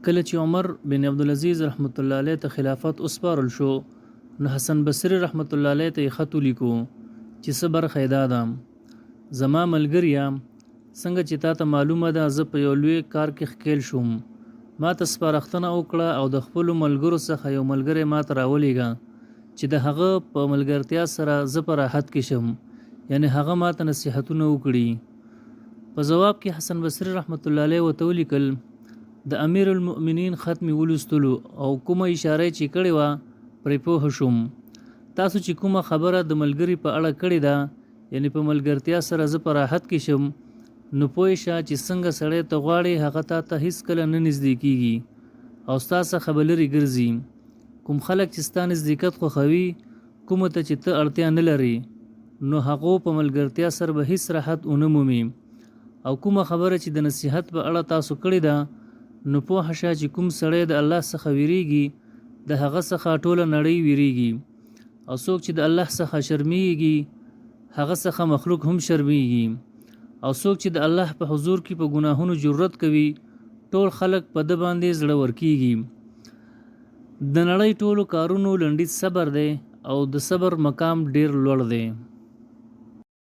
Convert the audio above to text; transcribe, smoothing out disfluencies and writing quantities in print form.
کله چې عمر بن عبدالعزیز رحمت الله علیه ته خلافت وسپارل شو نو حسن بصری رحمت الله علیه ته خط ولیکو چې صبر خیدادم زما ملګریا څنګه چې تا ته معلومه ده زه په یو لوی کار کې ښکیل شوم ما ته سپارښتنه وکړه او د خپل ملګرو څخه یو ملګری ما ته راولېږه چې د هغه په ملګرتیا سره زه په راحت کې شم یعنی هغه ما ته نصیحتونه وکړي په جواب کې حسن بصری رحمت الله علیه ورته ولیکل د امیر المؤمنین خط مې ولوستلو او کومه اشاره چې کړې وه پرې پوه شوم تاسو چې کومه خبره د ملګري په اړه کړې ده یعنی په ملګرتیا سره زه په راحت کې شم نو پوه شه چې څنګه سړی ته غواړي هغه ته هیڅکله نه نږدې کېږي او ستا څخه به لرې ګرځي کوم خلک چې ستا نزدېکت خوښوي کومو ته چې ته اړتیا نه لرې نو هغو په ملګرتیا سره به هیڅ راحت ونه مومي او کومه خبره چې د نصیحت په اړه تاسو کړې ده نو پوه شه چې کوم سړی د الله څخه ویریږي د هغه څخه ټوله نړۍ ویریږي او څوک چې د الله څخه شرمیږي هغه څخه مخلوق هم شرمیږي او څوک چې د الله په حضور کې په ګناهونو جرأت کوي ټول خلک په ده باندې زړه ورکیږي د نړۍ ټولو کارونو لنډیز صبر دی او د صبر مقام ډیر لوړ دی